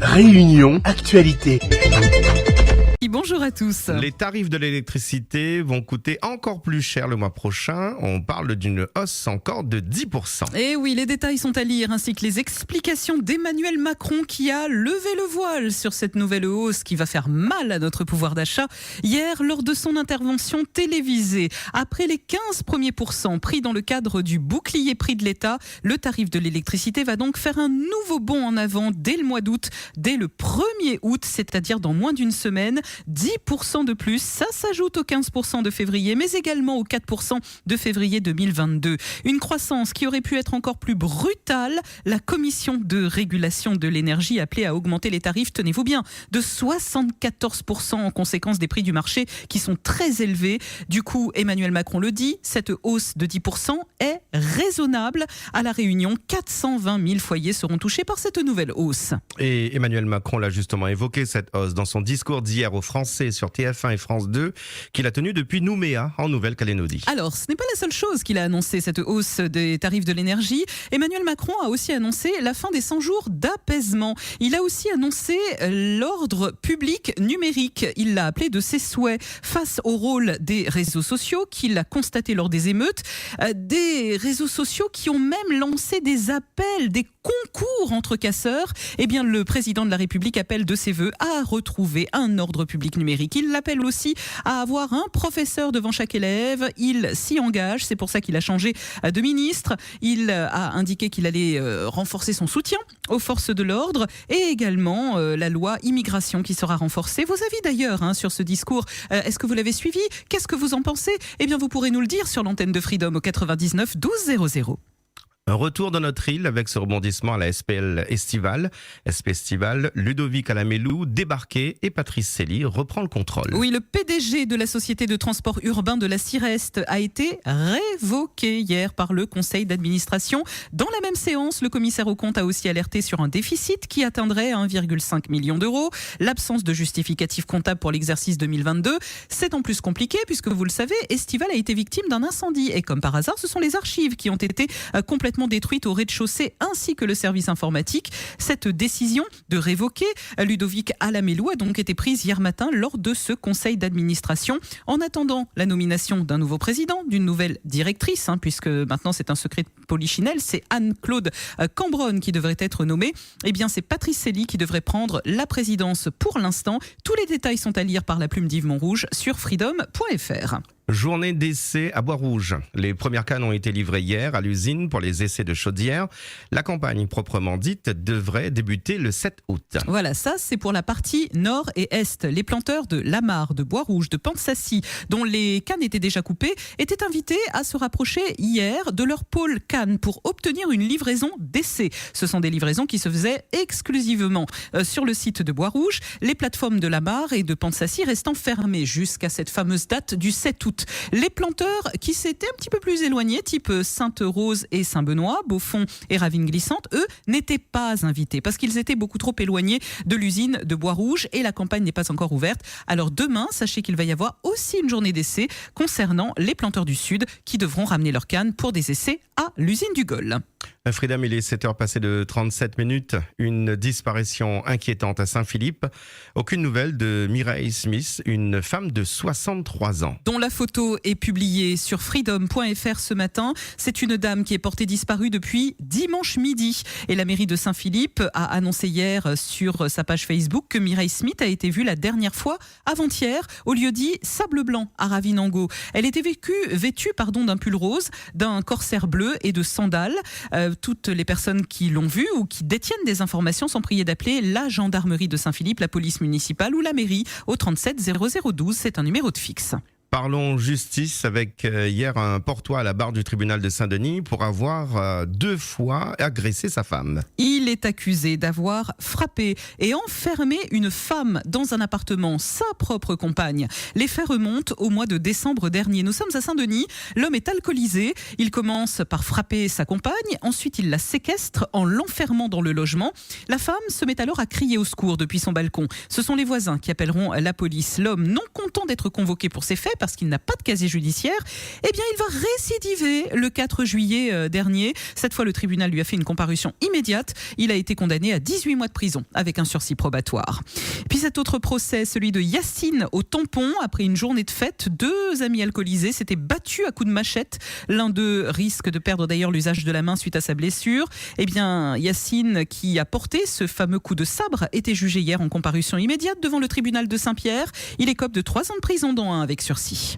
Réunion Actualité. Bonjour à tous. Les tarifs de l'électricité vont coûter encore plus cher le mois prochain. On parle d'une hausse encore de 10%. Et oui, les détails sont à lire, ainsi que les explications d'Emmanuel Macron qui a levé le voile sur cette nouvelle hausse qui va faire mal à notre pouvoir d'achat. Hier, lors de son intervention télévisée, après les 15 premiers pourcents pris dans le cadre du bouclier prix de l'État, le tarif de l'électricité va donc faire un nouveau bond en avant dès le mois d'août, dès le 1er août, c'est-à-dire dans moins d'une semaine. 10% de plus, ça s'ajoute aux 15% de février, mais également aux 4% de février 2022. Une croissance qui aurait pu être encore plus brutale. La commission de régulation de l'énergie appelée à augmenter les tarifs, tenez-vous bien, de 74% en conséquence des prix du marché qui sont très élevés. Du coup, Emmanuel Macron le dit, cette hausse de 10% est raisonnable. À La Réunion, 420 000 foyers seront touchés par cette nouvelle hausse. Et Emmanuel Macron l'a justement évoqué, cette hausse, dans son discours d'hier aux Français sur TF1 et France 2, qu'il a tenu depuis Nouméa, en Nouvelle-Calédonie. Alors, ce n'est pas la seule chose qu'il a annoncé, cette hausse des tarifs de l'énergie. Emmanuel Macron a aussi annoncé la fin des 100 jours d'apaisement. Il a aussi annoncé l'ordre public numérique. Il l'a appelé de ses souhaits face au rôle des réseaux sociaux qu'il a constaté lors des émeutes. Des réseaux sociaux qui ont même lancé des appels, des concours entre casseurs. Eh bien, le président de la République appelle de ses voeux à retrouver un ordre public numérique. Il l'appelle aussi à avoir un professeur devant chaque élève. Il s'y engage. C'est pour ça qu'il a changé de ministre. Il a indiqué qu'il allait renforcer son soutien aux forces de l'ordre et également la loi immigration qui sera renforcée. Vos avis d'ailleurs sur ce discours, est-ce que vous l'avez suivi? Qu'est-ce que vous en pensez? Eh bien, vous pourrez nous le dire sur l'antenne de Freedom au 99 12 00. Un retour dans notre île avec ce rebondissement à la SPL estivale. SP Estival, Ludovic Alamelou débarqué et Patrice Célie reprend le contrôle. Oui, le PDG de la société de transport urbain de la Cireste a été révoqué hier par le conseil d'administration. Dans la même séance, le commissaire aux comptes a aussi alerté sur un déficit qui atteindrait 1,5 million d'euros. L'absence de justificatif comptable pour l'exercice 2022, c'est en plus compliqué puisque vous le savez, Estival a été victime d'un incendie et comme par hasard, ce sont les archives qui ont été complètement détruite au rez-de-chaussée ainsi que le service informatique. Cette décision de révoquer Ludovic Alamelou a donc été prise hier matin lors de ce conseil d'administration. En attendant la nomination d'un nouveau président, d'une nouvelle directrice, puisque maintenant c'est un secret de polichinelle, c'est Anne-Claude Cambronne qui devrait être nommée. Eh bien, c'est Patrice Célie qui devrait prendre la présidence pour l'instant. Tous les détails sont à lire par la plume d'Yves Montrouge sur freedom.fr. Journée d'essai à Bois-Rouge. Les premières cannes ont été livrées hier à l'usine pour les essais de chaudière. La campagne proprement dite devrait débuter le 7 août. Voilà, ça c'est pour la partie nord et est. Les planteurs de Lamar, de Bois-Rouge, de Pansacy, dont les cannes étaient déjà coupées, étaient invités à se rapprocher hier de leur pôle canne pour obtenir une livraison d'essai. Ce sont des livraisons qui se faisaient exclusivement sur le site de Bois-Rouge, les plateformes de Lamar et de Pansacy restant fermées jusqu'à cette fameuse date du 7 août. Les planteurs qui s'étaient un petit peu plus éloignés, type Sainte-Rose et Saint-Benoît, Beaufond et Ravine Glissante, eux, n'étaient pas invités parce qu'ils étaient beaucoup trop éloignés de l'usine de Bois-Rouge et la campagne n'est pas encore ouverte. Alors demain, sachez qu'il va y avoir aussi une journée d'essai concernant les planteurs du Sud qui devront ramener leurs cannes pour des essais à l'usine du Gol. Freedom, il est 7h passé de 37 minutes. Une disparition inquiétante à Saint-Philippe. Aucune nouvelle de Mireille Smith, une femme de 63 ans. Dont la photo est publiée sur freedom.fr ce matin. C'est une dame qui est portée disparue depuis dimanche midi. Et la mairie de Saint-Philippe a annoncé hier sur sa page Facebook que Mireille Smith a été vue la dernière fois avant-hier au lieu-dit Sable Blanc à Ravinango. Elle était vêtue d'un pull rose, d'un corsaire bleu et de sandales. Toutes les personnes qui l'ont vue ou qui détiennent des informations sont priées d'appeler la gendarmerie de Saint-Philippe, la police municipale ou la mairie au 37 0012. C'est un numéro de fixe. Parlons justice avec hier un portois à la barre du tribunal de Saint-Denis pour avoir 2 fois agressé sa femme. Il est accusé d'avoir frappé et enfermé une femme dans un appartement, sa propre compagne. Les faits remontent au mois de décembre dernier. Nous sommes à Saint-Denis, l'homme est alcoolisé, il commence par frapper sa compagne, ensuite il la séquestre en l'enfermant dans le logement. La femme se met alors à crier au secours depuis son balcon. Ce sont les voisins qui appelleront la police. L'homme, non content d'être convoqué pour ces faits, parce qu'il n'a pas de casier judiciaire, eh bien il va récidiver le 4 juillet dernier. Cette fois, le tribunal lui a fait une comparution immédiate. Il a été condamné à 18 mois de prison avec un sursis probatoire. Puis cet autre procès, celui de Yacine au tampon. Après une journée de fête, 2 amis alcoolisés s'étaient battus à coups de machette. L'un d'eux risque de perdre d'ailleurs l'usage de la main suite à sa blessure. Eh bien, Yacine, qui a porté ce fameux coup de sabre, était jugé hier en comparution immédiate devant le tribunal de Saint-Pierre. Il écope de 3 ans de prison, dont 1 avec sursis.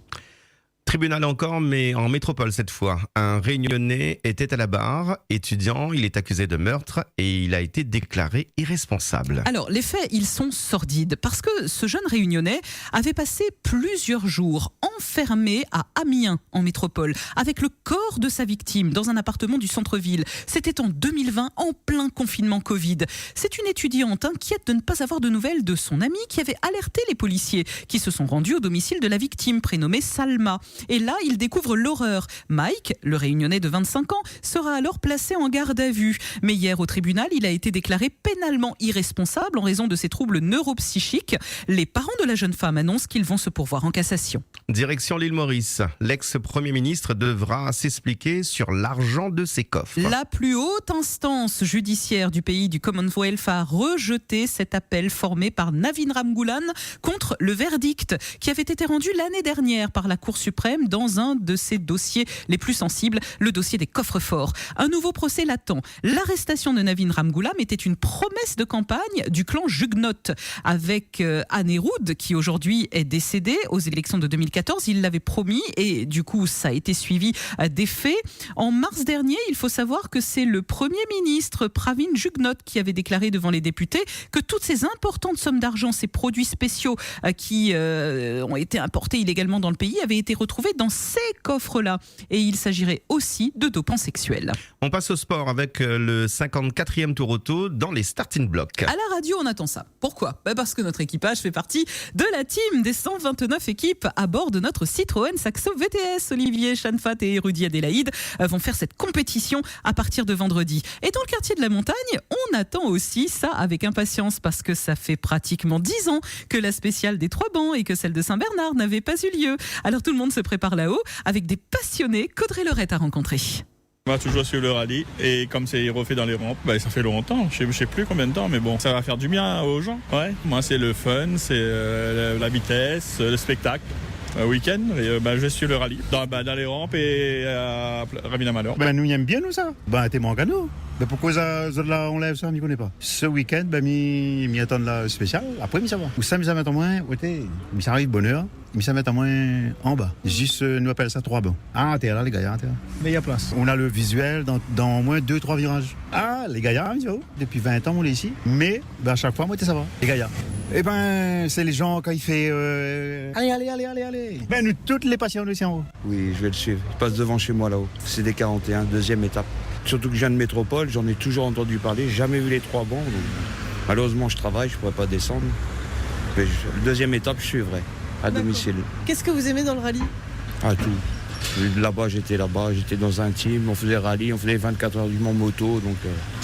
Tribunal encore, mais en métropole cette fois. Un Réunionnais était à la barre, étudiant, il est accusé de meurtre et il a été déclaré irresponsable. Alors, les faits, ils sont sordides parce que ce jeune Réunionnais avait passé plusieurs jours enfermé à Amiens, en métropole, avec le corps de sa victime dans un appartement du centre-ville. C'était en 2020, en plein confinement Covid. C'est une étudiante inquiète de ne pas avoir de nouvelles de son amie qui avait alerté les policiers qui se sont rendus au domicile de la victime, prénommée Salma. Et là, il découvre l'horreur. Mike, le Réunionnais de 25 ans, sera alors placé en garde à vue. Mais hier, au tribunal, il a été déclaré pénalement irresponsable en raison de ses troubles neuropsychiques. Les parents de la jeune femme annoncent qu'ils vont se pourvoir en cassation. Direction l'île Maurice. L'ex-premier ministre devra s'expliquer sur l'argent de ses coffres. La plus haute instance judiciaire du pays du Commonwealth a rejeté cet appel formé par Navin Ramgoolam contre le verdict qui avait été rendu l'année dernière par la Cour suprême dans un de ses dossiers les plus sensibles, le dossier des coffres-forts. Un nouveau procès l'attend. L'arrestation de Navin Ramgoolam était une promesse de campagne du clan Jugnot avec Anne Héroud, qui aujourd'hui est décédée aux élections de 2014. Il l'avait promis et du coup ça a été suivi des faits. En mars dernier, il faut savoir que c'est le Premier ministre Pravin Jugnot qui avait déclaré devant les députés que toutes ces importantes sommes d'argent, ces produits spéciaux qui ont été importés illégalement dans le pays avaient été retrouvés dans ces coffres-là. Et il s'agirait aussi de dopants sexuels. On passe au sport avec le 54e Tour Auto dans les starting blocks. À la radio, on attend ça. Pourquoi ? Parce que notre équipage fait partie de la team des 129 équipes à bord de notre Citroën Saxo VTS. Olivier Chanfat et Rudy Adélaïde vont faire cette compétition à partir de vendredi. Et dans le quartier de la Montagne, on attend aussi ça avec impatience parce que ça fait pratiquement 10 ans que la spéciale des 3 bancs et que celle de Saint-Bernard n'avait pas eu lieu. Alors tout le monde se prépare là-haut avec des passionnés qu'Audrey Leurette a rencontrés. On va toujours suivre le rallye et comme c'est refait dans les rampes, ça fait longtemps, je sais plus combien de temps, mais bon, ça va faire du bien aux gens. Ouais. Moi c'est le fun, c'est la vitesse, le spectacle. Week-end, je suis le rallye dans les rampes et à Ravina-Malheur. Nous y aime bien nous ça. T'es mon canot. Pourquoi ça là on lève ça, on n'y connaît pas. Ce week-end, m'y attend la spéciale, après ça va. Ou ça m'y attend moins, ça arrive bonheur, ça m'y attend moins en bas. Juste nous appelle ça 3 bancs. Ah t'es là les gars, mais il y a place. On a le visuel dans au moins 2-3 virages. Ah les gars, depuis 20 ans on est ici, mais à chaque fois ça va. Les gars. C'est les gens quand il fait allez. Nous toutes les patients ici en haut. Oui, je vais le suivre. Il passe devant chez moi là-haut. C'est des 41, deuxième étape. Surtout que je viens de métropole, j'en ai toujours entendu parler, jamais vu les 3 bancs. Donc, malheureusement, je travaille, je ne pourrais pas descendre. Mais deuxième étape, je suivrai à domicile. Qu'est-ce que vous aimez dans le rallye ? Ah, tout. Là-bas, j'étais dans un team, on faisait rallye, on faisait 24 heures du Mans moto, donc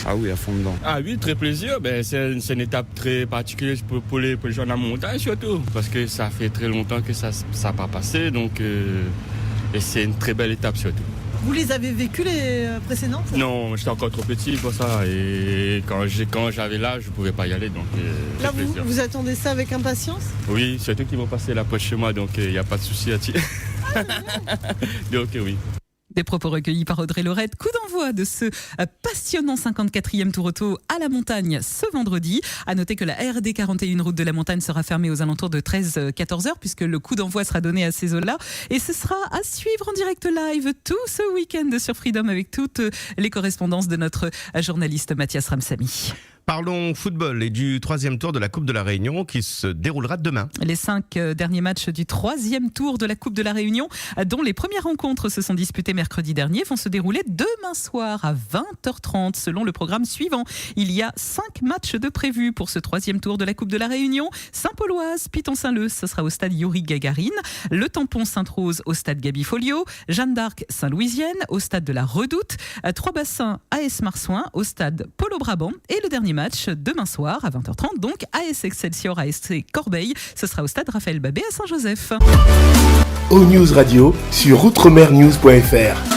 ah oui, à fond dedans. Ah oui, très plaisir, c'est une étape très particulière pour les gens de la montagne surtout, parce que ça fait très longtemps que ça n'a pas passé, donc et c'est une très belle étape surtout. Vous les avez vécues les précédentes ? Non, j'étais encore trop petit pour ça, et quand j'avais l'âge, je ne pouvais pas y aller, donc là vous attendez ça avec impatience ? Oui, surtout qu'ils vont passer la poche chez moi, donc il n'y a pas de souci à tirer. Donc oui. Des propos recueillis par Audrey Leurette. Coup d'envoi de ce passionnant 54e Tour Auto à la montagne ce vendredi. À noter que la RD 41 route de la montagne sera fermée aux alentours de 13-14 heures puisque le coup d'envoi sera donné à ces zones-là. Et ce sera à suivre en direct live tout ce week-end sur Freedom avec toutes les correspondances de notre journaliste Mathias Ramsamy. Parlons football et du 3e tour de la Coupe de la Réunion qui se déroulera demain. Les 5 derniers matchs du 3e tour de la Coupe de la Réunion, dont les premières rencontres se sont disputées mercredi dernier, vont se dérouler demain soir à 20h30 selon le programme suivant. Il y a 5 matchs de prévus pour ce 3e tour de la Coupe de la Réunion. Saint-Pauloise, Piton-Saint-Leu, ce sera au stade Yuri Gagarine. Le Tampon Sainte-Rose au stade Gaby Folliot. Jeanne d'Arc Saint-Louisienne au stade de la Redoute. Trois-Bassins AS Marsouin au stade Polo Brabant. Et le dernier match demain soir à 20h30, donc AS Excelsior, ASC Corbeil. Ce sera au stade Raphaël Babé à Saint-Joseph. O News Radio sur outremernews.fr.